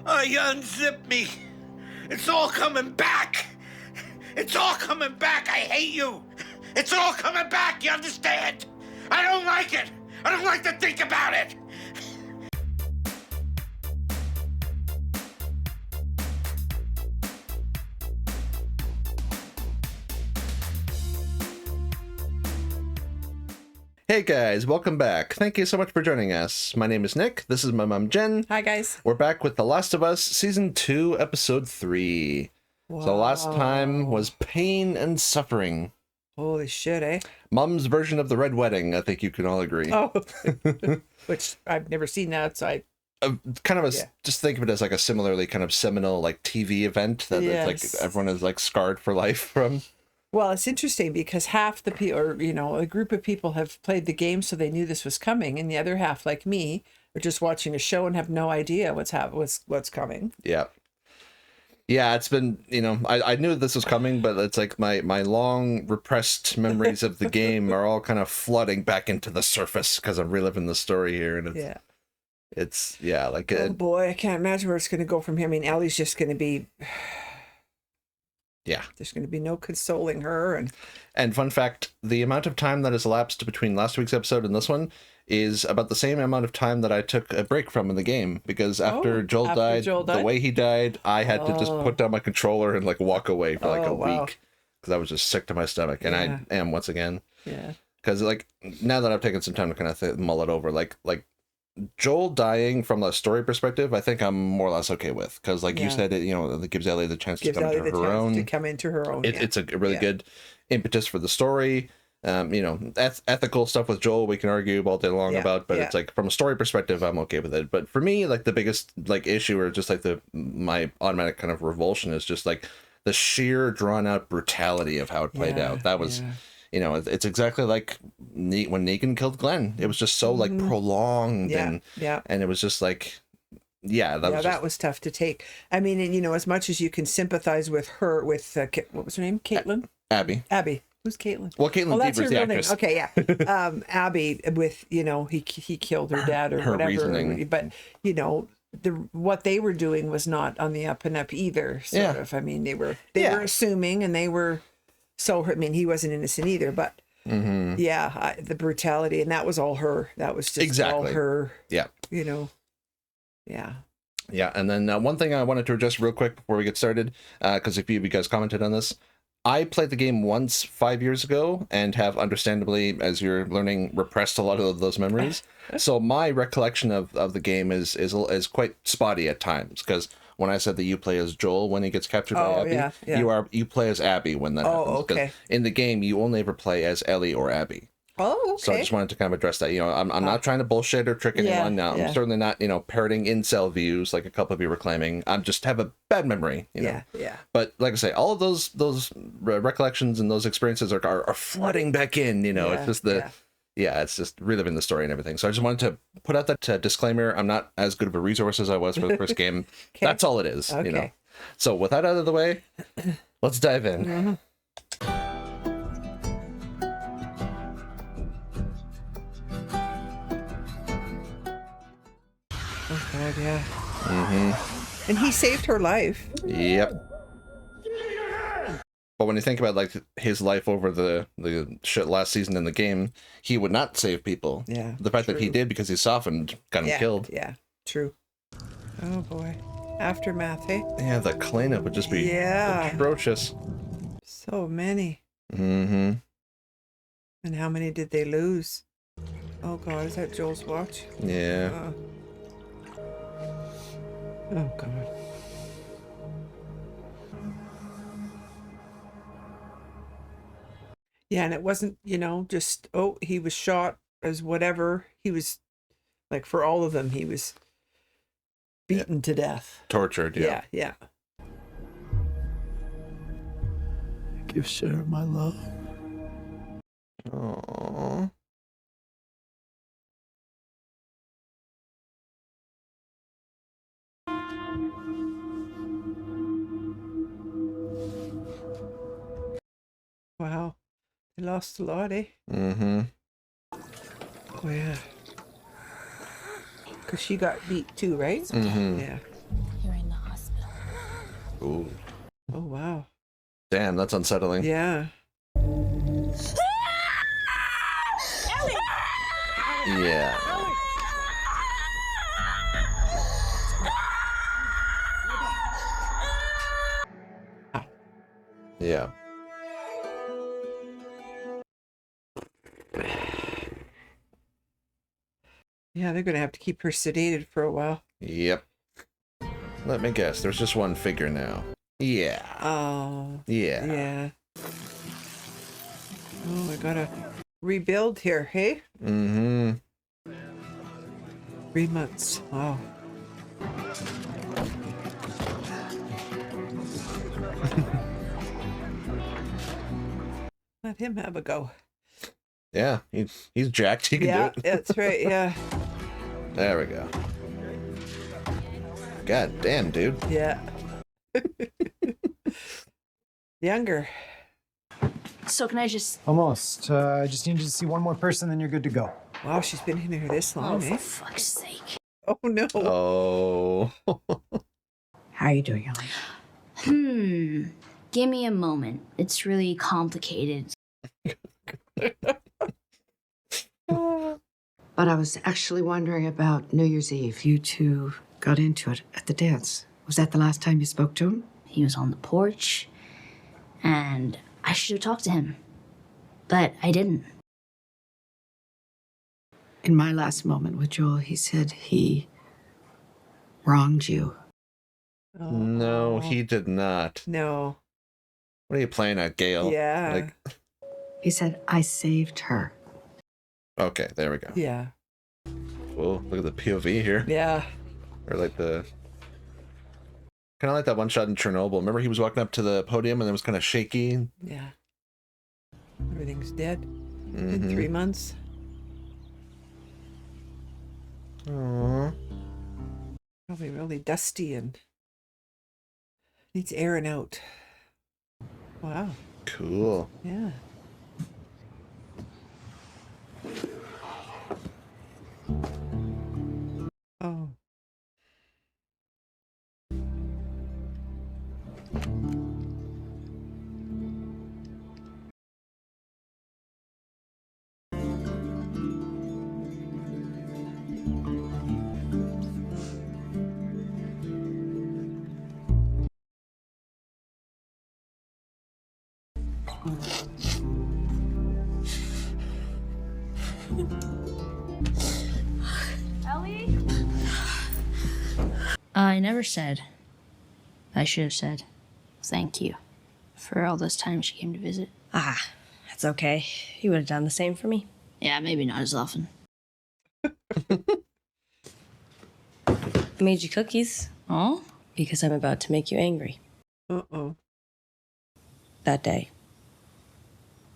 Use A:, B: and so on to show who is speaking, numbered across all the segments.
A: You unzip me. It's all coming back. It's all coming back. I hate you. It's all coming back, you understand? I don't like it. I don't like to think about it.
B: Hey guys, welcome back. Thank you so much for joining us. My name is Nick. This is my mom, Jen.
C: Hi, guys.
B: We're back with The Last of Us, Season 2, Episode 3.
C: Wow.
B: So last time was Pain and Suffering.
C: Holy shit, eh?
B: Mom's version of the Red Wedding, I think you can all agree.
C: Oh, which I've never seen that, so I...
B: Just think of it as like a similarly kind of seminal like TV event that like everyone is like scarred for life from.
C: Well, it's interesting because half the people, or a group of people have played the game, so they knew this was coming, and the other half, like me, are just watching a show and have no idea what's coming.
B: Yeah, it's been I knew this was coming, but it's like my long repressed memories of the game are all kind of flooding back into the surface because I'm reliving the story here, and it's
C: oh boy, I can't imagine where it's going to go from here. I mean, Ellie's just going to be.
B: Yeah.
C: There's going to be no consoling her.
B: And fun fact, the amount of time that has elapsed between last week's episode and this one is about the same amount of time that I took a break from in the game. Because after Joel died, the way he died, I had to just put down my controller and like walk away for like a week. Because I was just sick to my stomach. And I am once again.
C: Yeah.
B: Because like now that I've taken some time to kind of mull it over, like Joel dying from a story perspective, I think I'm more or less okay with, because like you said, it gives Ellie the chance to come into her own. It's a really good impetus for the story. Ethical stuff with Joel we can argue all day long about, but it's like from a story perspective, I'm okay with it. But for me, like the biggest like issue, or just like my automatic kind of revulsion, is just like the sheer drawn out brutality of how it played out. That was. It's exactly like when Negan killed Glenn. It was just so like prolonged and it was just like, that was
C: tough to take. I mean, and as much as you can sympathize with her, with what was her name? Caitlin?
B: Abby.
C: Who's Caitlin?
B: Well, Caitlin Deaver's the actress.
C: Name. Okay, yeah. Abby with, he killed her dad or
B: her
C: whatever.
B: Reasoning.
C: But, what they were doing was not on the up and up either, sort of. I mean, they were assuming, and they were. So, I mean, he wasn't innocent either, but the brutality, and that was all her. That was just all her. Yeah. Yeah.
B: Yeah, and then one thing I wanted to address real quick before we get started, because a few of you guys commented on this. I played the game once 5 years ago and have understandably, as you're learning, repressed a lot of those memories. So my recollection of the game is quite spotty at times, because when I said that you play as Joel when he gets captured by Abby, you play as Abby when that happens.
C: Okay.
B: In the game, you only ever play as Ellie or Abby.
C: Oh, okay.
B: So I just wanted to kind of address that. I'm not trying to bullshit or trick anyone now. I'm certainly not, parroting incel views like a couple of you were claiming. I just have a bad memory,
C: Yeah.
B: But like I say, all of those recollections and those experiences are flooding back in, It's just it's just reliving the story and everything. So I just wanted to put out that disclaimer. I'm not as good of a resource as I was for the first game. That's all it is, So with that out of the way, let's dive in.
C: Mm-hmm. Oh God, yeah. Mm-hmm. And he saved her life.
B: Yep. But when you think about like his life over the shit last season in the game, he would not save people.
C: Yeah.
B: The fact that he did because he softened got him killed.
C: Yeah. True. Oh boy. Aftermath, hey?
B: Yeah, the cleanup would just be atrocious.
C: So many.
B: Mm-hmm.
C: And how many did they lose? Oh God, is that Joel's watch?
B: Yeah.
C: Oh God. Yeah, and it wasn't, just, he was shot as whatever. He was, like, for all of them, he was beaten to death.
B: Tortured, yeah.
C: Yeah.
A: Give Sarah my love.
B: Aww.
C: Wow. They lost a lot, eh?
B: Mm-hmm.
C: Oh, yeah. Because she got beat too, right?
B: Mm-hmm.
C: Yeah.
D: Here I
B: Ooh.
C: Oh, wow.
B: Damn, that's unsettling.
C: Yeah.
B: Yeah. Yeah.
C: Yeah, they're going to have to keep her sedated for a while.
B: Yep. Let me guess. There's just one figure now. Yeah.
C: Oh.
B: Yeah.
C: Yeah. Oh, I gotta rebuild here, hey?
B: Mm-hmm.
C: 3 months. Wow. Let him have a go.
B: Yeah, he's jacked. He can do it.
C: That's right. Yeah.
B: There we go. God damn, dude.
C: Yeah. Younger.
D: So can I just...
E: Almost. I just need you to see one more person, then you're good to go.
C: Wow, she's been in here this long,
D: for
C: eh?
D: fuck's sake.
C: Oh, no.
B: Oh.
D: How are you doing, Ellie? Give me a moment. It's really complicated.
F: But I was actually wondering about New Year's Eve. You two got into it at the dance. Was that the last time you spoke to him?
D: He was on the porch, and I should have talked to him. But I didn't.
F: In my last moment with Joel, he said he wronged you.
C: Oh.
B: No, he did not.
C: No.
B: What are you playing at, Gail?
C: Yeah.
B: Like...
F: He said, I saved her.
B: Okay, there we go.
C: Yeah.
B: Whoa, look at the POV here.
C: Yeah.
B: Or like the... Kind of like that one shot in Chernobyl. Remember he was walking up to the podium and it was kind of shaky?
C: Yeah. Everything's dead in 3 months.
B: Aww.
C: Probably really dusty and needs airing out. Wow.
B: Cool.
C: Yeah. Oh.
D: Ellie? I never said. I should have said thank you for all those times she came to visit.
G: Ah, that's okay. You would have done the same for me.
D: Yeah, maybe not as often.
G: I made you cookies
D: Oh?
G: because I'm about to make you angry.
C: Uh-oh.
G: That day,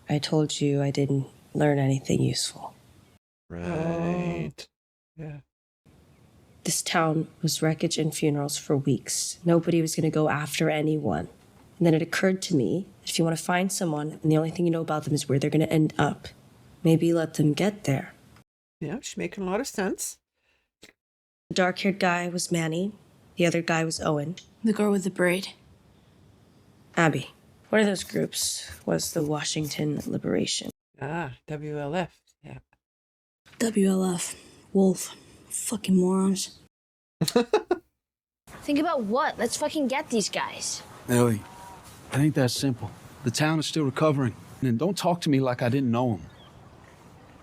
G: I told you I didn't learn anything useful.
B: Right.
C: Yeah.
G: This town was wreckage and funerals for weeks. Nobody was going to go after anyone. And then it occurred to me that if you want to find someone and the only thing you know about them is where they're going to end up, maybe let them get there.
C: Yeah, she's making a lot of sense.
G: The dark-haired guy was Manny. The other guy was Owen.
D: The girl with the braid.
G: Abby. One of those groups was the Washington Liberation.
C: Ah, WLF. Yeah.
D: WLF. Wolf. Fucking morons. Think about what? Let's fucking get these guys.
H: Ellie, it ain't that simple. The town is still recovering. And don't talk to me like I didn't know him.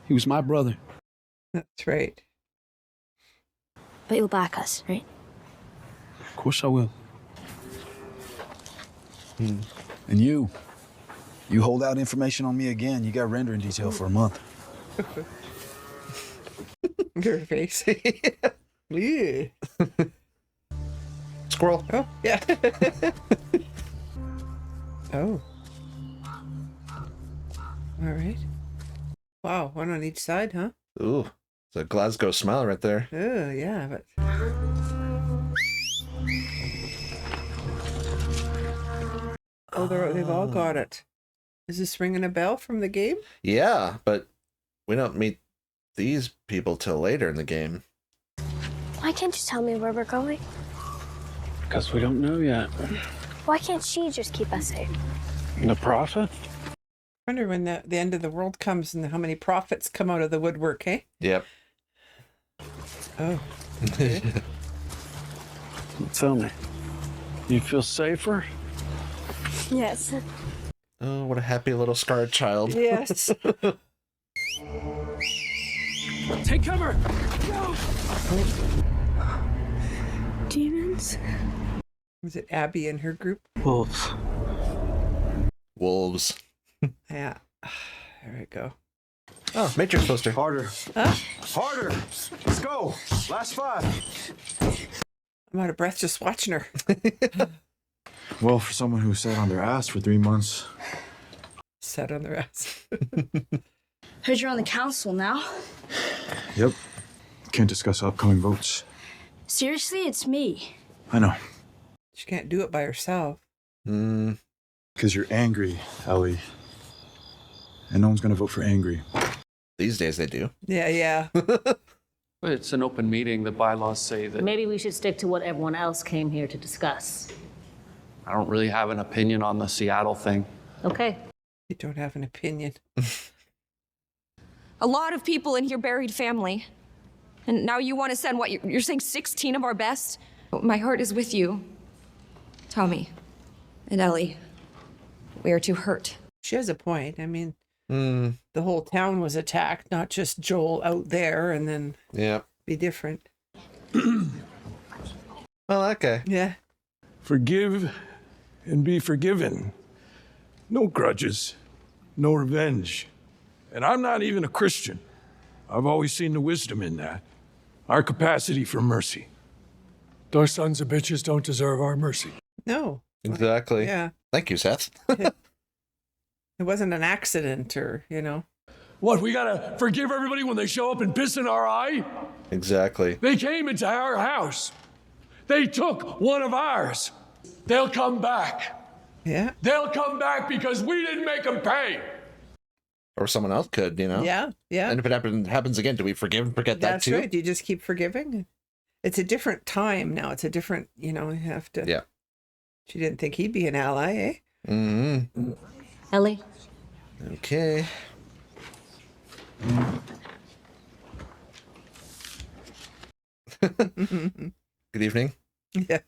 H: He was my brother.
C: That's right.
D: But you'll back us, right?
H: Of course I will.
E: And you hold out information on me again, you got rendering detail for a month.
C: Your face. Yeah.
B: Squirrel.
C: Oh, yeah. Oh. All right. Wow, one on each side, huh?
B: Ooh, it's a Glasgow smile right there.
C: Oh, yeah, but... Oh, they've all got it. Is this ringing a bell from the game?
B: Yeah, but we don't meet these people till later in the game.
D: Why can't you tell me where we're going?
H: Because we don't know yet.
I: Why can't she just keep us safe?
H: The prophet?
C: I wonder when the end of the world comes and how many prophets come out of the woodwork, eh?
B: Yep.
C: Oh. Okay.
H: Tell me, you feel safer?
I: Yes.
B: Oh, what a happy little scarred child.
C: Yes.
H: Take cover!
I: Demons?
C: Was it Abby and her group?
H: Wolves.
B: Wolves.
C: Yeah. There we go.
B: Oh, Matrix poster.
E: Harder.
C: Huh?
E: Harder. Let's go. Last 5.
C: I'm out of breath just watching her.
E: Well, for someone who sat on their ass for 3 months.
C: Sat on their ass.
D: Heard you're on the council now.
E: Yep. Can't discuss upcoming votes.
D: Seriously, it's me.
E: I know.
C: She can't do it by herself.
E: Because you're angry, Ellie. And no one's going to vote for angry.
B: These days they do.
C: Yeah.
H: It's an open meeting. The bylaws say that.
J: Maybe we should stick to what everyone else came here to discuss.
H: I don't really have an opinion on the Seattle thing.
J: Okay.
C: You don't have an opinion.
K: A lot of people in here buried family. And now you want to send, what, you're saying 16 of our best? My heart is with you, Tommy and Ellie. We are too hurt.
C: She has a point. I mean, the whole town was attacked, not just Joel out there, and then be different.
B: Well, okay.
C: Yeah.
L: Forgive and be forgiven. No grudges, no revenge. And I'm not even a Christian. I've always seen the wisdom in that. Our capacity for mercy. Those sons of bitches don't deserve our mercy.
C: No.
B: Exactly.
C: Yeah.
B: Thank you, Seth.
C: It wasn't an accident or,
L: What, we gotta forgive everybody when they show up and piss in our eye?
B: Exactly.
L: They came into our house. They took one of ours. They'll come back.
C: Yeah.
L: They'll come back because we didn't make them pay.
B: Or someone else could,
C: Yeah.
B: And if it happens again, do we forgive and forget that too?
C: That's right. Do you just keep forgiving? It's a different time now. It's a different, you have to.
B: Yeah.
C: She didn't think he'd be an ally, eh?
B: Mm-hmm.
J: Ellie?
B: Okay. Good evening.
C: Yeah.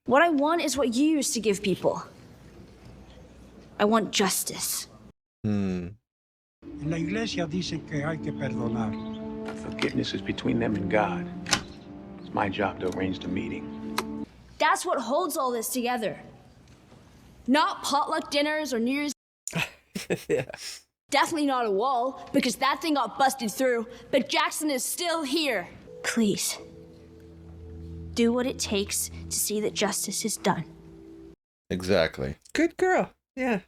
D: What I want is what you used to give people. I want justice.
M: En la iglesia dicen que hay que perdonar. Forgiveness is between them and God. It's my job to arrange the meeting.
D: That's what holds all this together. Not potluck dinners or New Year's.
C: Yeah.
D: Definitely not a wall, because that thing got busted through, but Jackson is still here. Please, do what it takes to see that justice is done.
B: Exactly.
C: Good girl. Yeah.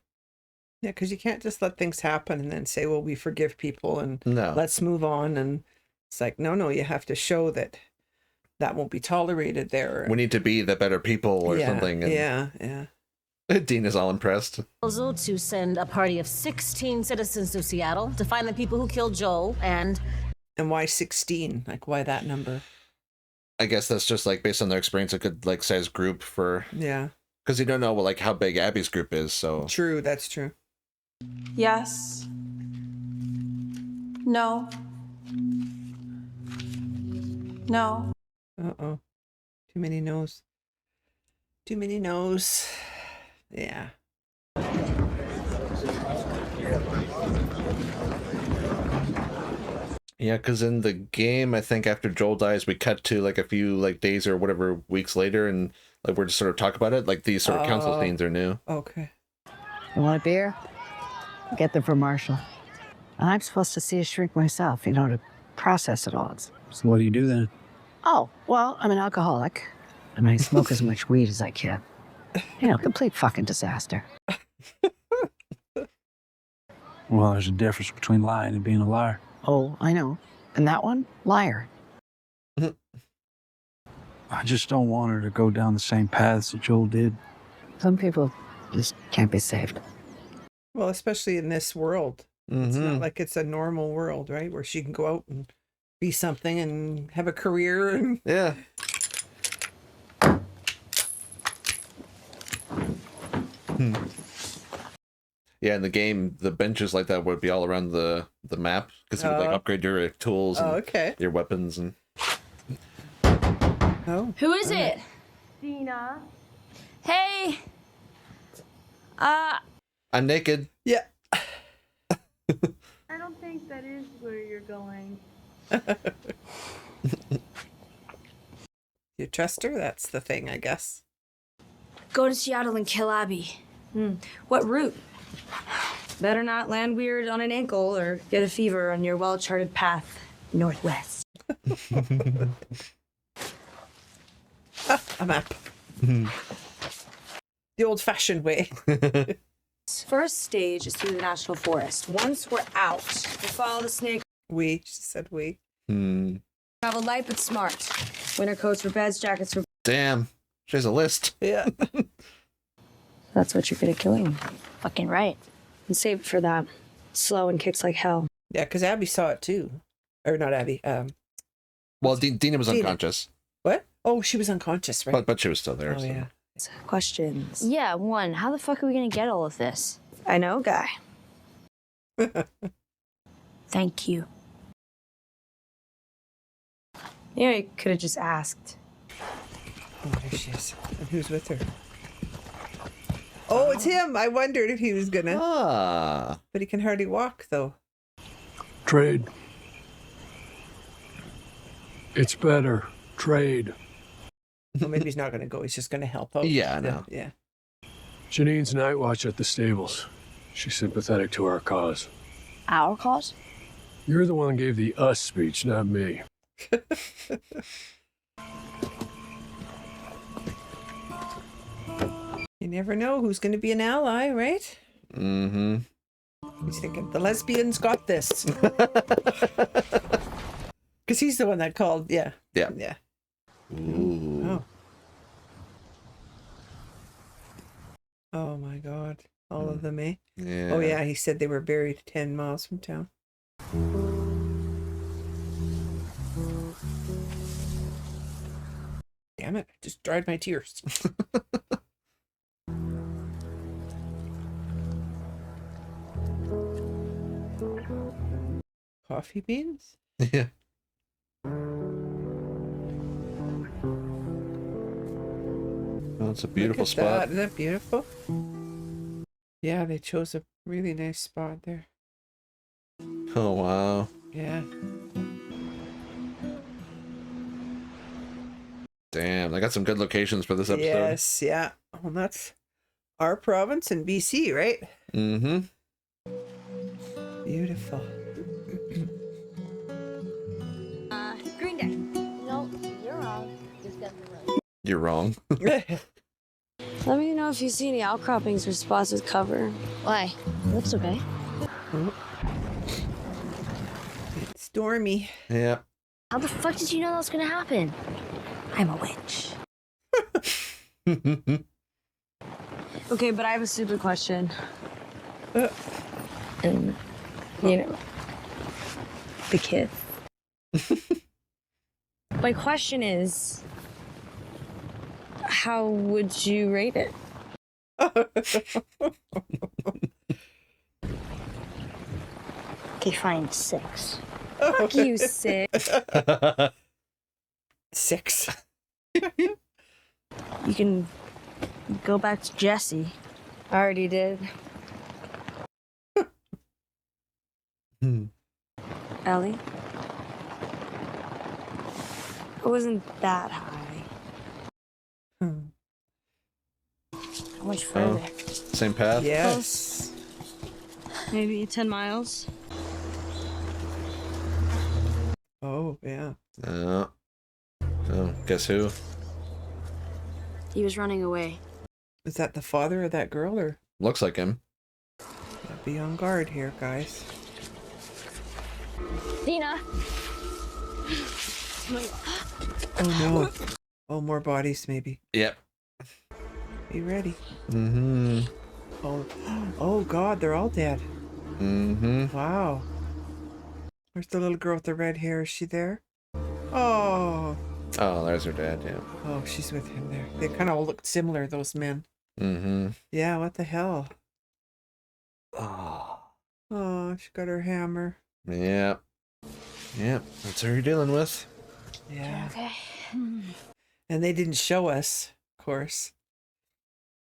C: Yeah, because you can't just let things happen and then say, well, we forgive people and let's move on. And it's like, no, you have to show that won't be tolerated there.
B: We need to be the better people or something. And
C: Yeah.
B: Dina's all impressed.
J: Proposal to send a party of 16 citizens to Seattle to find the people who killed Joel and
C: why 16? Like, why that number?
B: I guess that's just like based on their experience, a good like size group for.
C: Yeah.
B: Because you don't know like how big Abby's group is, so.
C: True, that's true.
K: Yes. No. No.
C: Uh-oh. Too many no's. Too many no's. Yeah.
B: Yeah, because in the game, I think after Joel dies, we cut to like a few like days or whatever weeks later, and like we're just sort of talk about it. Like these sort of council scenes are new.
C: Okay.
F: You want a beer? Get them for Marshall. And I'm supposed to see a shrink myself, to process it all.
H: So what do you do then?
F: Oh, well, I'm an alcoholic. And I smoke as much weed as I can. Complete fucking disaster.
H: Well, there's a difference between lying and being a liar.
F: Oh, I know. And that one? Liar.
H: I just don't want her to go down the same paths that Joel did.
F: Some people just can't be saved.
C: Well, especially in this world. It's not like it's a normal world, right? Where she can go out and be something and have a career. And
B: Yeah. Yeah, in the game, the benches like that would be all around the map because you would like upgrade your tools and your weapons and.
C: Oh.
D: Who is it?
I: Dina.
D: Hey.
B: I'm naked.
C: Yeah.
I: I don't think that is where you're going.
C: You trust her? That's the thing, I guess.
D: Go to Seattle and kill Abby.
G: What route? Better not land weird on an ankle or get a fever on your well-charted path northwest.
C: A map. The old-fashioned way.
G: First stage is through the national forest. Once we're out, we follow the snake.
C: She said we.
G: Travel light but smart. Winter coats for beds, jackets for...
B: Damn. She has a list.
C: Yeah.
G: That's what you're good at killing.
D: Fucking right.
G: And save it for that. Slow and kicks like hell.
C: Yeah, because Abby saw it too. Or not Abby.
B: Well, Dina was unconscious.
C: What? Oh, she was unconscious, right?
B: But she was still there.
C: Oh,
B: so.
C: yeah.
G: Questions?
D: Yeah, one. How the fuck are we gonna get all of this?
G: I know, guy.
D: Thank you.
G: Yeah, you could have just asked.
C: Oh, there she is. And who's with her? Oh, it's him. I wondered if he was gonna. But he can hardly walk, though.
L: Trade. It's better. Trade.
C: Well, maybe he's not gonna go. He's just gonna help out.
B: Yeah, I know.
C: Yeah.
L: Janine's night watch at the stables. She's sympathetic to our cause.
D: Our cause?
L: You're the one who gave the us speech, not me.
C: You never know who's going to be an ally, right?
B: Mm-hmm.
C: He's thinking, the lesbians got this. Because he's the one that called, yeah.
B: Yeah.
C: Yeah.
B: Ooh.
C: Oh. Oh my God. All of them, eh?
B: Yeah.
C: Oh yeah, he said they were buried 10 miles from town. Damn it, I just dried my tears. Coffee beans?
B: Yeah. Oh, it's a beautiful spot.
C: Isn't that beautiful? Yeah, they chose a really nice spot there.
B: Oh, wow.
C: Yeah.
B: Damn, I got some good locations for this episode.
C: Yes, yeah. Well, that's our province in BC, right?
B: Mm-hmm.
C: Beautiful.
D: Green Day. No, you're wrong. Just got the road.
B: You're wrong.
G: Let me know if you see any outcroppings or spots with cover.
D: Why? Looks okay.
C: It's stormy.
B: Yeah.
D: How the fuck did you know that was gonna happen? I'm a witch.
G: Okay, but I have a stupid question. And, you know, the kid. My question is, how would you rate it?
D: Okay, fine, 6.
G: Fuck you, 6.
C: 6.
G: You can go back to Jesse. I already did. Ellie? It wasn't that high. How much further?
B: Same path?
C: Yes.
G: Maybe 10 miles.
C: Oh, yeah.
B: Oh, guess who?
D: He was running away.
C: Is that the father of that girl, or?
B: Looks like him.
C: Be on guard here, guys.
D: Dina!
C: Oh, no. Oh, more bodies, maybe.
B: Yep.
C: Be ready.
B: Mm-hmm.
C: Oh, God, they're all dead.
B: Mm-hmm.
C: Wow. Where's the little girl with the red hair? Is she there? Oh.
B: Oh, there's her dad, yeah.
C: Oh, she's with him there. They kind of all looked similar, those men.
B: Mm-hmm.
C: Yeah, what the hell?
B: Oh.
C: Oh, she got her hammer.
B: Yeah. Yeah, that's what you're dealing with.
C: Yeah.
D: Okay.
C: And they didn't show us, of course.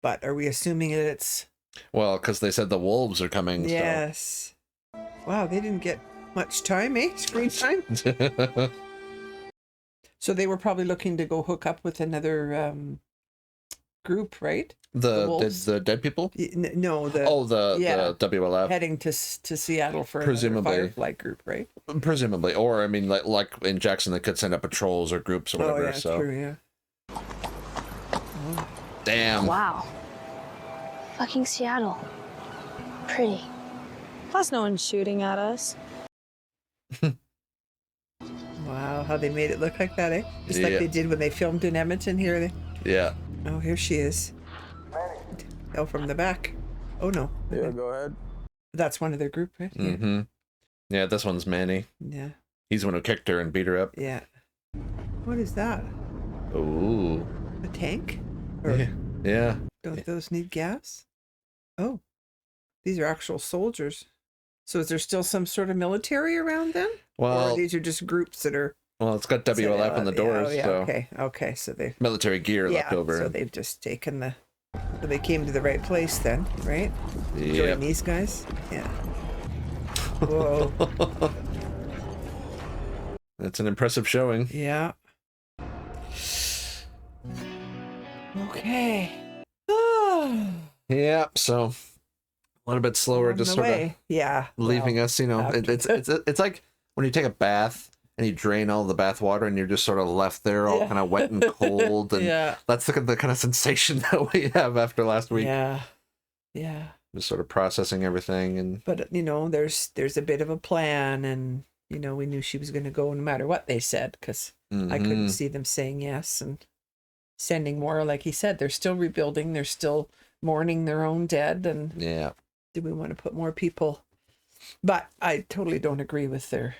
C: But are we assuming that it's...
B: Well, because they said the wolves are coming.
C: Yes. So. Wow, they didn't get much time, eh? Screen time? So they were probably looking to go hook up with another group, right?
B: The dead people?
C: No, the
B: WLF
C: heading to Seattle for
B: presumably
C: another Firefly group, right?
B: Presumably, or I mean, like in Jackson, they could send up patrols or groups or whatever.
C: Oh, yeah,
B: so
C: true, yeah.
B: Damn.
D: Wow. Fucking Seattle. Pretty.
N: Plus, no one's shooting at us.
C: Wow, how they made it look like that, eh? Just like they did when they filmed in Edmonton here.
B: Yeah.
C: Oh, here she is. Oh, from the back. Oh, no.
L: Yeah, go ahead.
C: That's one of their group, right?
B: Mm-hmm. Yeah, this one's Manny.
C: Yeah.
B: He's the one who kicked her and beat her up.
C: Yeah. What is that?
B: Ooh.
C: A tank? Or
B: yeah.
C: Don't those need gas? Oh. These are actual soldiers. So is there still some sort of military around them?
B: Well,
C: or these are just groups that are...
B: Well, it's got WLF on the doors.
C: Yeah,
B: so.
C: Okay, so they...
B: Military gear left over.
C: So they've just taken the... So they came to the right place then, right?
B: Yeah.
C: Join these guys? Yeah. Whoa.
B: That's an impressive showing.
C: Yeah. Okay.
B: Yeah, so a little bit slower, just sort of leaving us, it's like when you take a bath and you drain all the bath water and you're just sort of left there all kind of wet and cold, and that's the kind of sensation that we have after last week.
C: Yeah.
B: Just sort of processing everything. And
C: but there's a bit of a plan, and we knew she was going to go no matter what they said, because I couldn't see them saying yes and sending more. Like he said, they're still rebuilding, they're still mourning their own dead, and do we want to put more people? But I totally don't agree with their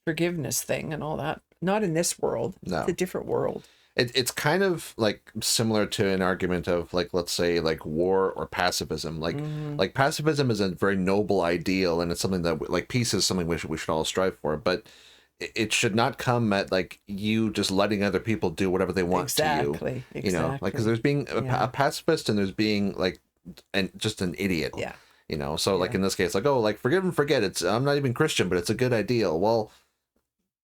C: forgiveness thing and all that. Not in this world.
B: No.
C: It's a different world.
B: It's kind of like similar to an argument of, like, let's say, like war or pacifism. Like pacifism is a very noble ideal, and it's something that, like, peace is something we should all strive for, but it should not come at, like, you just letting other people do whatever they want to you. Like, because there's being a pacifist, and there's being, like, just an idiot.
C: Yeah.
B: So like in this case, like, oh, like, forgive and forget. I'm not even Christian, but it's a good ideal. Well,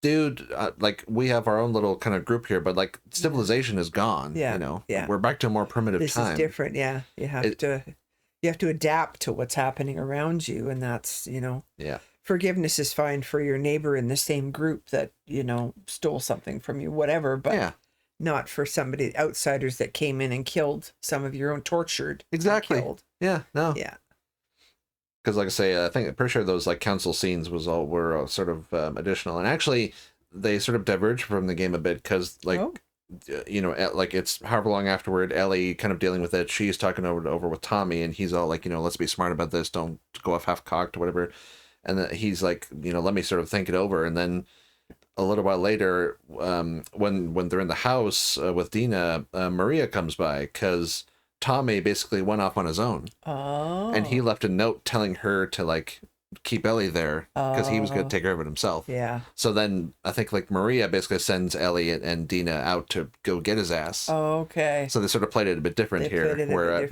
B: dude, like, we have our own little kind of group here, but, like, civilization is gone.
C: Yeah.
B: We're back to a more primitive time.
C: This is different. Yeah. You have to adapt to what's happening around you, and that's forgiveness is fine for your neighbor in the same group that stole something from you, whatever, but not for somebody, outsiders that came in and killed some of your own, tortured.
B: Exactly.
C: Killed.
B: Yeah. Because, like I say, I'm pretty sure those, like, council scenes were sort of additional, and actually they sort of diverged from the game a bit, because, like, like, it's however long afterward, Ellie kind of dealing with it. She's talking over with Tommy, and he's all like, let's be smart about this. Don't go off half cocked or whatever. And then he's like, let me sort of think it over. And then a little while later, when they're in the house with Dina, Maria comes by, because Tommy basically went off on his own.
C: Oh.
B: And he left a note telling her to, like, keep Ellie there, because he was going to take care of it himself.
C: Yeah.
B: So then I think, like, Maria basically sends Ellie and Dina out to go get his ass.
C: Oh, okay.
B: So they sort of played it a bit different here, where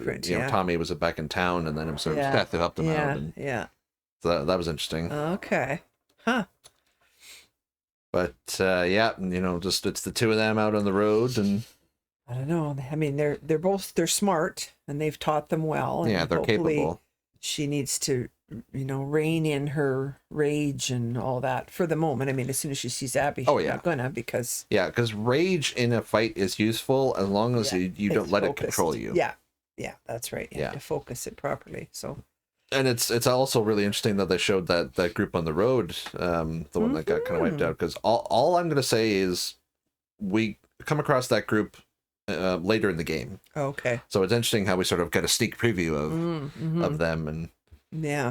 B: Tommy was back in town, and then it was sort of Beth who helped him out. And so that was interesting.
C: Okay. Huh.
B: But just it's the two of them out on the road, and
C: I don't know. I mean, they're smart, and they've taught them well. And
B: they're capable.
C: She needs to, rein in her rage and all that for the moment. I mean, as soon as she sees Abby, she's not gonna, because
B: because rage in a fight is useful as long as you don't let it control you.
C: Yeah, that's right. You have to focus it properly. So.
B: And it's also really interesting that they showed that group on the road, the one that got kind of wiped out, because all I'm going to say is we come across that group later in the game.
C: Okay.
B: So it's interesting how we sort of get a sneak preview of them, and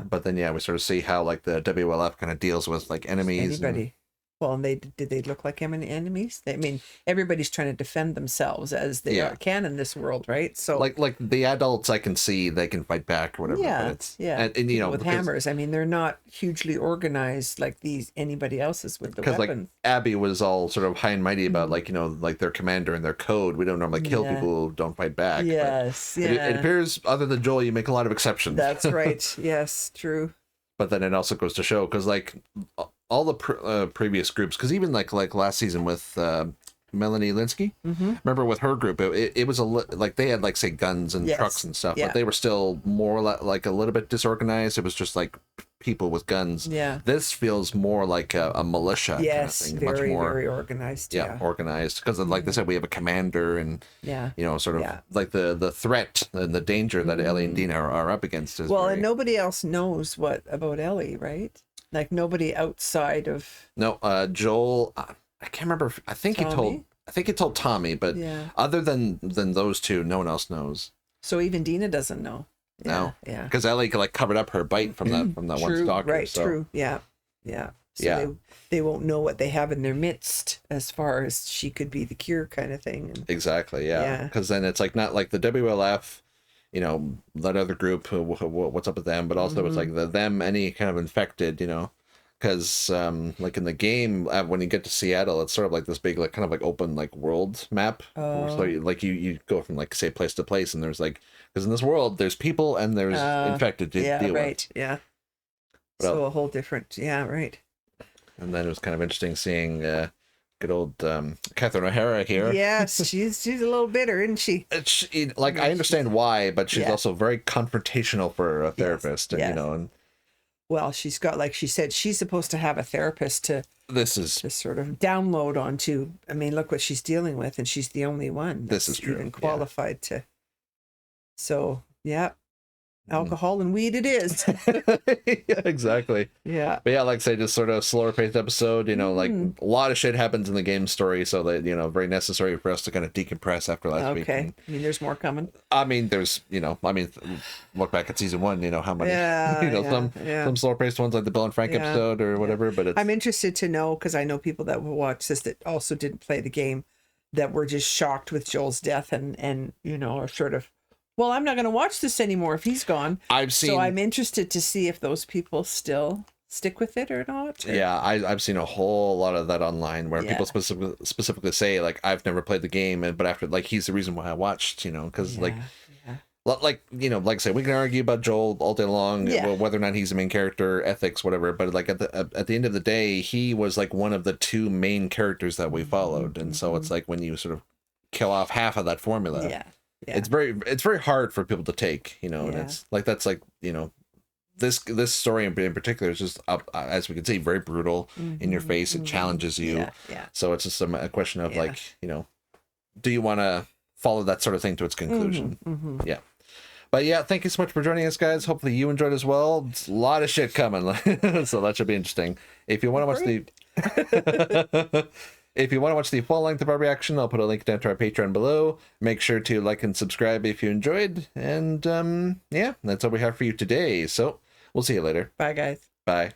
B: but then we sort of see how, like, the WLF kind of deals with, like, enemies.
C: Anybody. Well, and did they look like enemies? I mean, everybody's trying to defend themselves as they can in this world, right? So
B: like the adults, I can see they can fight back or whatever.
C: Yeah,
B: but it's,
C: yeah.
B: And you know,
C: with hammers. I mean, they're not hugely organized like anybody else's with the weapons.
B: Like Abby was all sort of high and mighty about like, you know, like their commander and their code. We don't normally kill people who don't fight back.
C: Yes,
B: it appears, other than Joel, you make a lot of exceptions.
C: That's right. Yes, true.
B: But then it also goes to show, because like all the previous groups, because even like last season with Melanie Linsky, remember with her group, it was like they had like, say, guns and trucks and stuff, but they were still more like a little bit disorganized. It was just like people with guns.
C: Yeah,
B: this feels more like a militia.
C: Yes,
B: kind of thing.
C: very,
B: much more,
C: very organized. Yeah,
B: organized, because like they said, we have a commander, and you know, sort of like the threat and the danger that Ellie and Dina are up against is
C: and nobody else knows about Ellie, right? Like nobody outside of
B: Joel. I can't remember. I think he told Tommy, but other than those two, no one else knows.
C: So even Dina doesn't know.
B: No, because Ellie like covered up her bite from that one stalker.
C: Right,
B: so.
C: true. Yeah. So they won't know what they have in their midst as far as she could be the cure kind of thing. And,
B: exactly. Yeah. Because then it's like not like the WLF, you know, that other group. What's up with them? But also it's like them, any kind of infected, you know. Because like in the game, when you get to Seattle, it's sort of like this big, like kind of like open like world map. So you go from like, say, place to place, and there's like, because in this world there's people and there's infected to deal with.
C: Yeah. So a whole different, right.
B: And then it was kind of interesting seeing good old Catherine O'Hara here.
C: Yes, she's a little bitter, isn't she?
B: I understand why, but she's also very confrontational for a therapist, and you know, and.
C: Well, she's got, like she said, she's supposed to have a therapist to sort of download onto. I mean, look what she's dealing with, and she's the only one that's even qualified to. So, alcohol and weed it is.
B: Exactly.
C: Yeah.
B: But like I say, just sort of slower paced episode, you know, like a lot of shit happens in the game story, so that, you know, very necessary for us to kind of decompress after last week.
C: Okay. I mean, there's more coming.
B: I mean, there's, you know, look back at season 1, you know, how many, some slower paced ones like the Bill and Frank episode or whatever, but
C: I'm interested to know, because I know people that will watch this that also didn't play the game, that were just shocked with Joel's death and you know, are sort of, well, I'm not going to watch this anymore if he's gone. So I'm interested to see if those people still stick with it or not. Or...
B: Yeah, I've seen a whole lot of that online where people specifically say, like, I've never played the game, but after, like, he's the reason why I watched, you know, because, like, you know, like I said, we can argue about Joel all day long, whether or not he's the main character, ethics, whatever, but, like, at the end of the day, he was, like, one of the two main characters that we followed, and so it's like when you sort of kill off half of that formula. It's very hard for people to take, you know, and it's like, that's like, you know, this story in particular is just as we can see, very brutal, in your face. It challenges you. So it's just a question of like, you know, do you want to follow that sort of thing to its conclusion? But thank you so much for joining us, guys. Hopefully you enjoyed as well. It's a lot of shit coming, so that should be interesting. If you want to watch If you want to watch the full length of our reaction, I'll put a link down to our Patreon below. Make sure to like and subscribe if you enjoyed. And that's all we have for you today. So we'll see you later.
C: Bye, guys.
B: Bye.